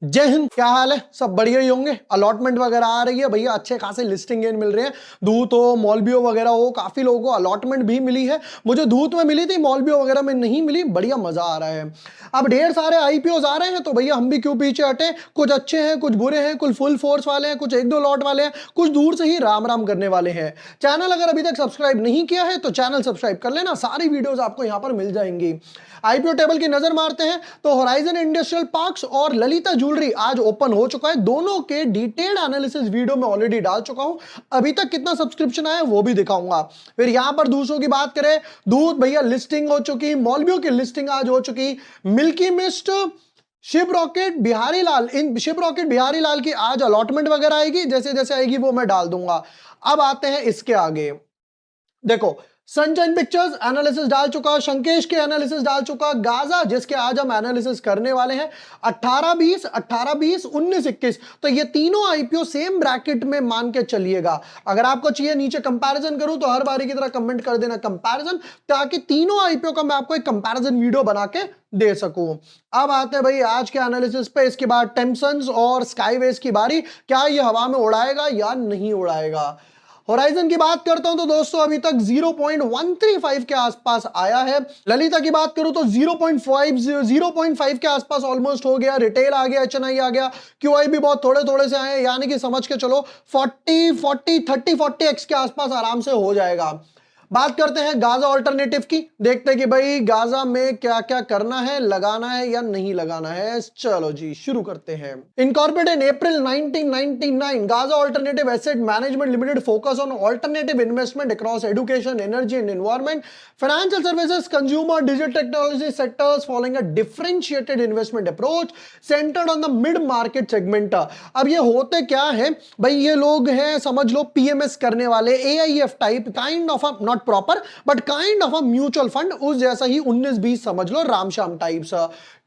जय हिंद। क्या हाल है? सब बढ़िया ही होंगे। अलॉटमेंट वगैरह आ रही है भैया, अच्छे खासे लिस्टिंग गेन मिल रहे हैं। धूत हो, मॉलबीओ वगैरह हो, काफी लोगों को अलॉटमेंट भी मिली है। मुझे धूत में मिली थी, मॉलबीओ वगैरह में नहीं मिली। बढ़िया मजा आ रहा है। अब ढेर सारे आईपीओ आ रहे हैं तो भैया हम भी क्यों पीछे हटे। कुछ अच्छे हैं, कुछ बुरे हैं, कुछ फुल फोर्स वाले हैं, कुछ एक दो लॉट वाले हैं, कुछ दूर से ही राम राम करने वाले हैं। चैनल अगर अभी तक सब्सक्राइब नहीं किया है तो चैनल सब्सक्राइब कर लेना, सारी वीडियोस आपको यहां पर मिल जाएंगी। आईपीओ टेबल की नजर मारते हैं तो होराइजन इंडस्ट्रियल पार्क्स और ललिता ज्वेलरी आज ओपन हो चुका है। दोनों के डिटेल्ड एनालिसिस वीडियो में ऑलरेडी डाल चुका हूं। अभी तक कितना सब्सक्रिप्शन आया वो भी दिखाऊंगा। फिर यहां पर दूसरों की बात करें, दूध भैया लिस्टिंग हो चुकी, मॉलबीओ की लिस्टिंग आज हो चुकी, Milky Mist, Shiprocket, Bihari Lal, इन शिप रॉकेट बिहारी लाल की आज अलॉटमेंट वगैरह आएगी। जैसे जैसे आएगी वो मैं डाल दूंगा। अब आते हैं इसके आगे। देखो, सनशाइन पिक्चर्स एनालिसिस डाल चुका, शंकेश के एनालिसिस डाल चुका, गाजा जिसके आज हम एनालिसिस करने वाले हैं 18-20, 18-20, 19-21। तो ये तीनों आईपीओ सेम ब्रैकेट में मान के चलिएगा। अगर आपको चाहिए नीचे कंपैरिजन करूं तो हर बारी की तरह कमेंट कर देना कंपैरिजन, ताकि तीनों आईपीओ का मैं आपको एक कंपैरिजन वीडियो बना के दे सकूं। अब आते हैं भाई आज के एनालिसिस पे। इसके बाद टेम्सन्स और स्काईवेज की बारी। क्या ये हवा में उड़ाएगा या नहीं उड़ाएगा? होराइजन की बात करता हूं तो दोस्तों अभी तक 0.135 के आसपास आया है। ललिता की बात करूं तो 0.5 के आसपास ऑलमोस्ट हो गया। रिटेल आ गया, एचएनआई आ गया, क्यूआई भी बहुत थोड़े थोड़े से आए, यानी कि समझ के चलो 40 के आसपास आराम से हो जाएगा। बात करते हैं गाजा ऑल्टरनेटिव की। देखते हैं कि भाई गाजा में क्या क्या करना है, लगाना है या नहीं लगाना है। चलो जी शुरू करते हैं। Incorporated in April 1999, Gaza alternative asset management limited focus on alternative investment across education, energy and environment, financial services, consumer, digital technology sectors following a differentiated investment approach centred on the mid market segment. अब ये होते क्या है भाई, ये लोग हैं समझ लो पीएमएस करने वाले, AIF type, kind of not proper but kind of a mutual fund, उस जैसा ही 19-20 समझ लो, रामश्याम टाइप्स।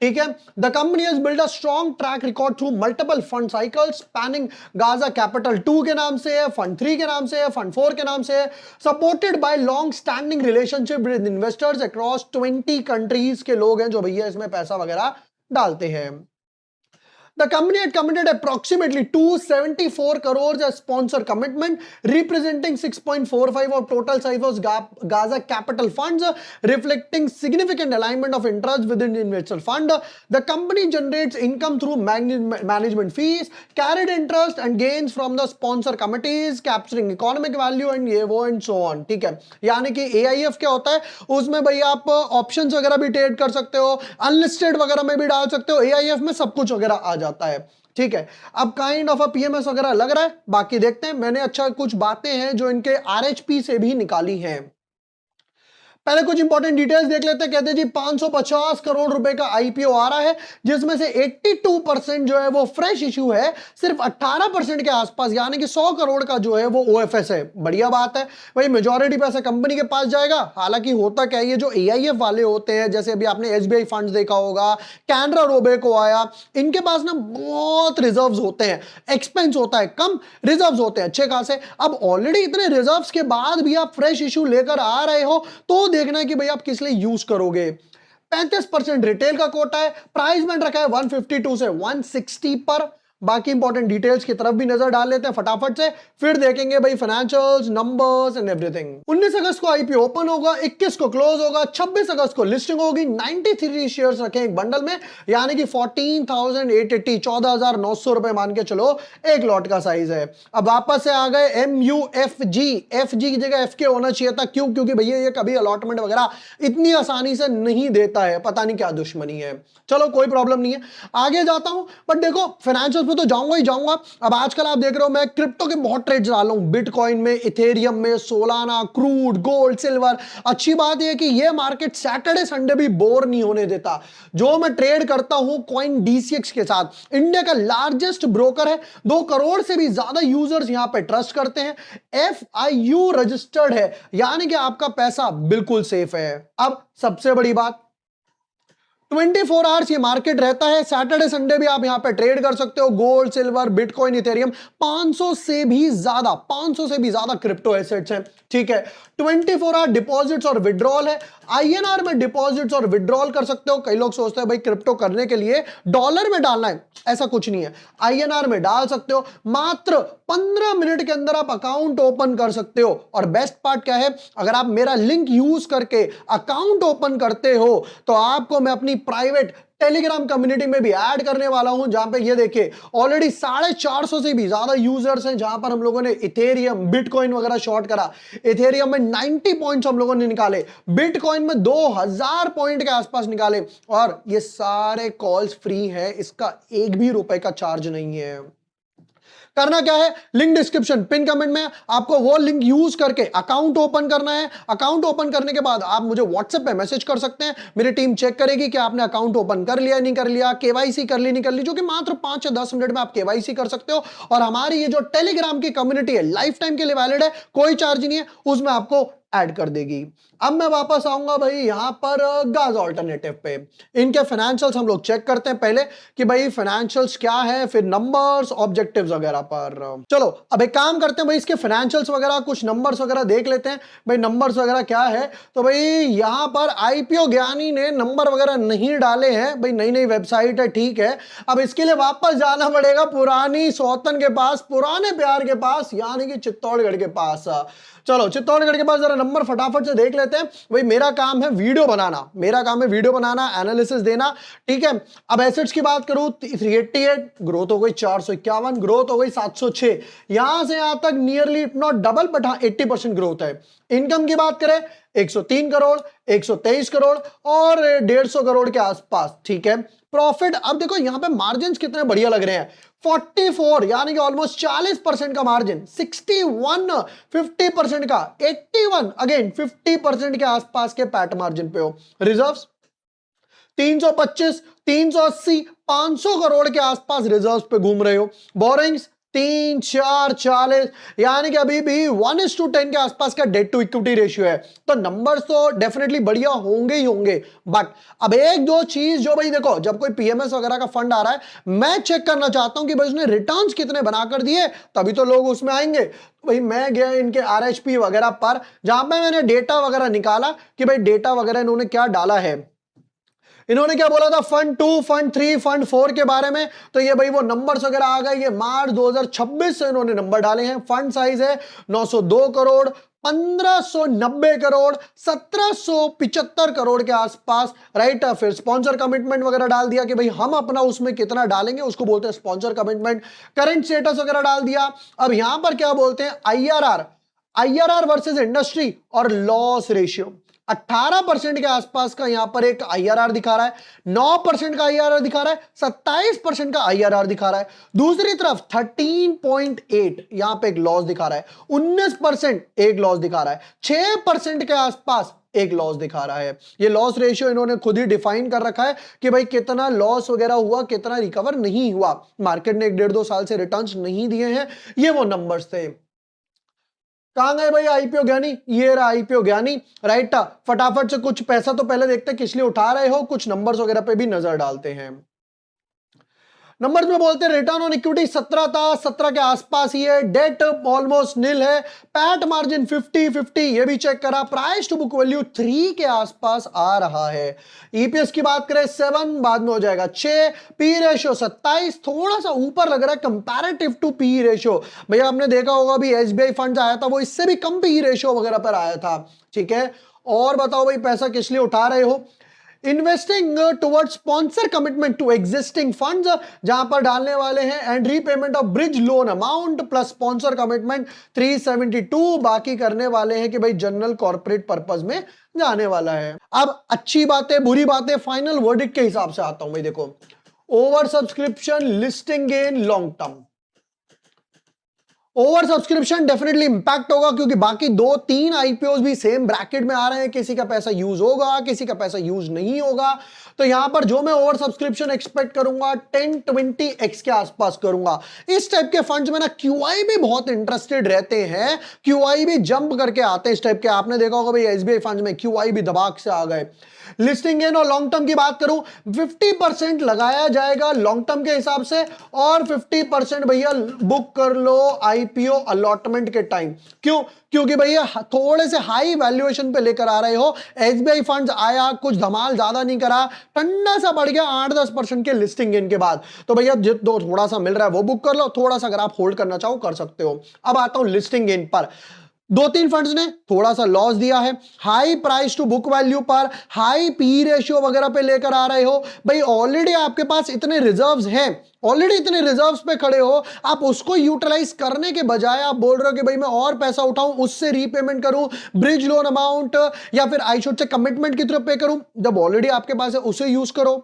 ठीक है। The company has build a strong track record through multiple fund cycles spanning. Gaza capital 2 के नाम से है, फंड 3 के नाम से है, फंड 4 के नाम से है। Supported by long standing relationship with investors across 20 countries के लोग हैं जो भैया इसमें पैसा वगैरह डालते हैं। The company had committed approximately 274 crores as sponsor commitment, representing 6.45 of total size of Gaza capital funds, reflecting significant alignment of interest within the investor fund. The company generates income through management fees, carried interest and gains from the sponsor committees, capturing economic value and ये वो and so on. ठीक है, यानी कि AIF क्या होता है, उसमें भाई आप ऑप्शंस वगैरह भी ट्रेड कर सकते हो, अनलिस्टेड वगैरह में भी डाल सकते हो, AIF में सब कुछ वगैरह आ जाता है। ठीक है। अब काइंड ऑफ अ पीएमएस वगैरह लग रहा है, बाकी देखते हैं। मैंने अच्छा कुछ बातें हैं जो इनके आरएचपी से भी निकाली हैं। पहले कुछ इंपॉर्टेंट डिटेल्स देख लेते हैं। कहते हैं जी 550 करोड़ रुपए का आईपीओ आ रहा है, जिसमें से 82% जो है वो फ्रेश इशू है, सिर्फ 18% के आसपास, यानी कि 100 करोड़ का जो है वो ओएफएस है। बढ़िया बात है भाई, मेजॉरिटी पैसा कंपनी के पास जाएगा। हालांकि होता क्या है, ये जो एआईएफ वाले होते हैं, जैसे अभी आपने एसबीआई फंड्स देखा होगा, कैनरा रोबेको आया, इनके पास ना बहुत रिजर्व्स होते हैं, एक्सपेंस होता है कम, रिजर्व्स होते हैं अच्छे खासे। अब ऑलरेडी इतने रिजर्व्स के बाद भी आप फ्रेश इशू लेकर आ रहे हो तो देखना है कि भाई आप किस लिए यूज करोगे। 35% रिटेल का कोटा है, प्राइस बैंड रखा है 152 से 160 पर। बाकी इंपॉर्टेंट डिटेल्स की तरफ भी नजर डाल लेते हैं फटाफट से, फिर देखेंगे भाई फाइनेंशियल्स, नंबर्स एंड एवरीथिंग। 19 अगस्त को आईपीओ ओपन होगा, 21 को क्लोज होगा, 26 अगस्त को लिस्टिंग होगी। 93 शेयर्स रखे एक बंडल में, यानी कि 14,880, 14,900 रुपए मान के चलो एक लॉट का साइज है। अब वापस से आ गए MUFG, FG की जगह FK होना चाहिए था। क्यों? क्योंकि भैया ये कभी अलॉटमेंट वगैरह इतनी आसानी से नहीं देता है, पता नहीं क्या दुश्मनी है। चलो कोई प्रॉब्लम नहीं है, आगे जाता हूं। बट देखो फाइनेंशियल पे तो जाऊंगा ही जाऊंगा। अब आजकल आप देख रहे हो मैं क्रिप्टो के बहुत ट्रेड्स डाल रहा हूं, बिटकॉइन में, इथेरियम में, सोलाना, क्रूड, गोल्ड, सिल्वर। अच्छी बात यह कि यह मार्केट सैटरडे संडे भी बोर नहीं होने देता। जो मैं ट्रेड करता हूं कॉइन DCX के साथ, इंडिया का लार्जेस्ट ब्रोकर है, 2 करोड़ से भी ज्यादा यूजर्स यहां पे ट्रस्ट करते हैं, FIU रजिस्टर्ड है, यानी कि आपका पैसा बिल्कुल सेफ है। अब सबसे बड़ी बात, 24 आवर्स ये मार्केट रहता है, सैटरडे संडे भी आप यहां पे ट्रेड कर सकते हो। गोल्ड, सिल्वर, बिटकॉइन, इथेरियम, 500 से भी ज्यादा क्रिप्टो एसेट्स हैं, ठीक है। 24 आवर डिपॉजिट्स और विड्रॉल है। आईएनआर में डिपॉजिट्स और विड्रॉल कर सकते हो। कई लोग सोचते हैं भाई क्रिप्टो करने के लिए डॉलर में डालना है, ऐसा कुछ नहीं है, आईएनआर में डाल सकते हो। मात्र 15 मिनट के अंदर आप अकाउंट ओपन कर सकते हो। और बेस्ट पार्ट क्या है, अगर आप मेरा लिंक यूज करके अकाउंट ओपन करते हो तो आपको मैं अपनी प्राइवेट टेलीग्राम कम्युनिटी में भी ऐड करने वाला हूं, जहां पे ये देखिए ऑलरेडी 450 से भी ज्यादा यूजर्स हैं, जहां पर हम लोगों ने इथेरियम, बिटकॉइन वगैरह शॉर्ट करा। इथेरियम में 90 पॉइंट्स हम लोगों ने निकाले, बिटकॉइन में 2000 पॉइंट के आसपास निकाले, और ये सारे कॉल्स फ्री हैं, इसका एक भी रुपए का चार्ज नहीं है। करना क्या है, लिंक डिस्क्रिप्शन पिन कमेंट में, आपको वो लिंक यूज करके अकाउंट ओपन करना है। अकाउंट ओपन करने के बाद आप मुझे व्हाट्सएप पे मैसेज कर सकते हैं, मेरी टीम चेक करेगी कि आपने अकाउंट ओपन कर लिया नहीं कर लिया, केवाईसी कर ली नहीं कर ली, जो कि मात्र 5 या 10 मिनट में आप केवाईसी कर सकते हो। और हमारी ये जो टेलीग्राम की कम्युनिटी है लाइफ टाइम के लिए वैलिड है, कोई चार्ज नहीं है, उसमें आपको ऐड कर देगी। अब मैं वापस आऊंगा भाई यहां पर गाज ऑल्टरनेटिव पे। इनके फाइनेंशियल्स हम लोग चेक करते हैं पहले कि भाई फाइनेंशियल्स क्या है, फिर नंबर्स, ऑब्जेक्टिव्स वगैरह पर। चलो अब एक काम करते हैं भाई, इसके फाइनेंशियल्स वगैरह, कुछ नंबर्स वगैरह देख लेते हैं भाई, नंबर्स वगैरह क्या है। तो भाई यहां पर आईपीओ ज्ञानी ने नंबर वगैरह नहीं डाले हैं भाई, नई नई वेबसाइट है, ठीक है। अब इसके लिए वापस जाना पड़ेगा पुरानी सौतन के पास, पुराने प्यार के पास, यानी कि चित्तौड़गढ़ के पास। चलो चित्तौड़गढ़ के पास जरा नंबर फटाफट से देख लेते हैं भाई। मेरा काम है वीडियो बनाना, मेरा काम है वीडियो बनाना, एनालिसिस देना, ठीक है। अब एसेट्स की बात करूं, 388 ग्रोथ हो गई, 451 ग्रोथ हो गई, 706, यहां से यहां तक nearly if not double but 80% growth है। इनकम की बात करें 103 करोड़, 123 करोड़ और 150 करोड़ के आसपास, ठीक है। प्रॉफिट, अब देखो यहां पे मार्जिन कितने बढ़िया लग रहे हैं, 44 यानी कि ऑलमोस्ट 40% का मार्जिन, 61 50% का, 81 अगेन 50% के आसपास के पैट मार्जिन पे हो। रिजर्व्स 325, 380, 500 करोड़ के आसपास रिजर्व्स पे घूम रहे हो। बोरिंग्स 3, 4, 40, यानी कि अभी भी 1:10 के आसपास का डेट टू इक्विटी रेशियो है। तो नंबर्स तो डेफिनेटली बढ़िया होंगे ही होंगे, बट अब एक दो चीज जो भाई देखो, जब कोई पीएमएस वगैरह का फंड आ रहा है, मैं चेक करना चाहता हूं कि भाई उसने रिटर्न्स कितने बनाकर दिए, तभी तो लोग उसमें आएंगे। भाई मैं गया इनके आरएचपी वगैरह पर, जहां पे मैंने डेटा वगैरह निकाला कि भाई डेटा वगैरह इन्होंने क्या डाला है। इन्होंने क्या बोला था फंड 2, फंड 3, फंड 4 के बारे में, तो ये भाई वो नंबर्स वगैरह आ गए, ये मार्च 2026 से इन्होंने नंबर डाले हैं। फंड साइज है 902 करोड़, 1590 करोड़, 1775 करोड़ के आसपास, राइट। फिर स्पॉन्सर कमिटमेंट वगैरह डाल दिया कि भाई हम अपना उसमें कितना डालेंगे, उसको बोलते हैं स्पॉन्सर कमिटमेंट। करंट स्टेटस वगैरह डाल दिया। अब यहां पर क्या बोलते हैं, आईआरआर, आईआरआर वर्सेस इंडस्ट्री और लॉस रेशियो। 18% के आसपास का यहां पर एक आईआरआर दिखा रहा है, 9% का आईआरआर दिखा रहा है, 27% का आईआरआर दिखा रहा है। दूसरी तरफ 13.8 यहां पे एक लॉस दिखा रहा है, 19% एक लॉस दिखा रहा है, 6% के आसपास एक लॉस दिखा रहा है। ये लॉस रेशियो इन्होंने खुद ही डिफाइन कर रखा है कि भाई कितना लॉस वगैरह हुआ, कितना रिकवर नहीं हुआ। मार्केट ने 1.5-2 साल से रिटर्न्स नहीं दिए हैं, ये वो नंबर्स थे। कहां गए भाई आईपीओ ज्ञानी, ये रहा आईपीओ ज्ञानी, राइट। फटाफट से कुछ पैसा तो पहले देखते हैं किस लिए उठा रहे हो, कुछ नंबर्स वगैरह पे भी नजर डालते हैं। नंबर्स में बोलते हैं रिटर्न ऑन इक्विटी 17 था, 17 के आसपास ही है। डेट ऑलमोस्ट नील है। पैट मार्जिन 50-50 ये भी चेक करा। प्राइस टू बुक वैल्यू 3 के आसपास आ रहा है। ईपीएस की बात करें 7, बाद में हो जाएगा 6, पी रेशियो 27, थोड़ा सा ऊपर लग रहा है कंपैरेटिव टू पी रेशियो। भैया आपने देखा होगा भी एसबीआई फंड आया था, वो इससे भी कम पी रेशियो वगैरह पर आया था, ठीक है। और बताओ भाई पैसा किस लिए उठा रहे हो। Investing towards sponsor commitment to existing funds, जहां पर डालने वाले हैं, and repayment of bridge loan amount plus sponsor commitment 372, बाकी करने वाले हैं कि भाई जनरल कॉर्पोरेट पर्पस में जाने वाला है। अब अच्छी बातें बुरी बातें फाइनल वर्डिक्ट के हिसाब से आता हूं भाई। देखो over subscription, listing gain, long term. Over subscription definitely impact होगा, क्योंकि बाकी 2-3 आईपीओ भी सेम ब्रैकेट में आ रहे हैं, किसी का पैसा यूज होगा, किसी का पैसा यूज नहीं होगा। तो यहां पर जो मैं ओवर सब्सक्रिप्शन एक्सपेक्ट करूंगा 10-20x के आसपास करूंगा। इस टाइप के फंड्स में ना क्यूआई भी बहुत इंटरेस्टेड रहते हैं, क्यूआई भी जंप करके आते हैं इस टाइप के। आपने देखा होगा भाई एसबीआई फंड्स में क्यूआई भी दबाक से आ गए। लिस्टिंग गेन और लॉन्ग टर्म की बात करूं, 50% लगाया जाएगा लॉन्ग टर्म के हिसाब से, और 50% भैया बुक कर लो आईपीओ अलॉटमेंट के टाइम। क्यों? क्योंकि भैया थोड़े से हाई वैल्यूएशन पे लेकर आ रहे हो। एसबीआई फंड्स आया, कुछ धमाल ज्यादा नहीं करा, ठंडा सा बढ़ गया 8-10% के लिस्टिंग गेन के बाद। तो भैया जो थोड़ा सा मिल रहा है वो बुक कर लो, थोड़ा सा अगर आप होल्ड करना चाहो कर सकते हो। अब आता हूं लिस्टिंग गेन पर। 2-3 फंड्स ने थोड़ा सा लॉस दिया है, high price to book value पर, हाई पी रेशियो वगैरह पे लेकर आ रहे हो। भाई ऑलरेडी आपके पास इतने रिजर्व्स हैं, ऑलरेडी इतने रिजर्व्स पे खड़े हो, आप उसको यूटिलाइज करने के बजाय आप बोल रहे हो कि भाई मैं और पैसा उठाऊं, उससे रीपेमेंट करूं, ब्रिज लोन अमाउंट या फिर आई शुड से कमिटमेंट की तरफ पे करूं। जब ऑलरेडी आपके पास है उसे यूज करो।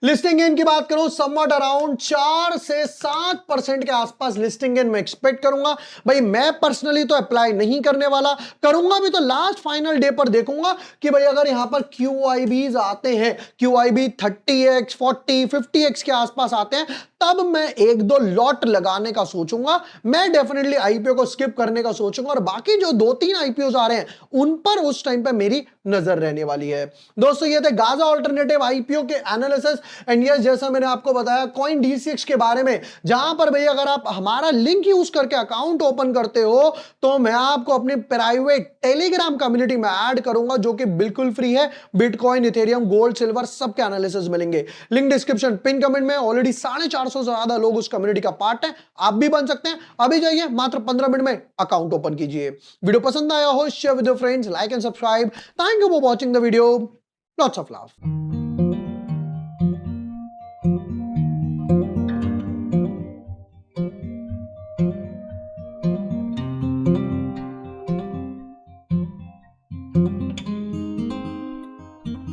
लिस्टिंग गेन की बात करूं, समवट अराउंड 4 से 7% के आसपास लिस्टिंग गेन मैं एक्सपेक्ट करूंगा। भाई मैं पर्सनली तो अप्लाई नहीं करने वाला, करूंगा भी तो लास्ट फाइनल डे पर देखूंगा कि भाई अगर यहां पर क्यूआईबीज आते हैं, क्यूआईबी 30x 40 50x के आसपास आते हैं, तब मैं 1-2 लॉट लगाने का सोचूंगा। मैं डेफिनेटली आईपीओ को स्किप करने का सोचूंगा, और बाकी जो 2-3 आईपीओ आ रहे हैं उन पर उस टाइम पे मेरी नजर रहने वाली है। दोस्तों ये थे गाजा अल्टरनेटिव आईपीओ के एनालिसिस। एंड यस, जैसा मैंने आपको बताया कॉइन डीसीएक्स के बारे में, जहां पर भैया अगर आप हमारा लिंक यूज करके अकाउंट ओपन करते हो तो मैं आपको अपनी प्राइवेट टेलीग्राम कम्युनिटी में ऐड करूंगा, जो कि बिल्कुल फ्री है। बिटकॉइन, इथेरियम, गोल्ड, सिल्वर सबके एनालिसिस मिलेंगे। लिंक डिस्क्रिप्शन, पिन कमेंट में। ऑलरेडी 450 से ज्यादा लोग उस कम्युनिटी का पार्ट है, आप भी बन सकते हैं। अभी जाइए, मात्र 15 मिनट में अकाउंट ओपन कीजिए। वीडियो पसंद आया हो, share with your friends, like and subscribe. Thank you for watching the video. Lots of love.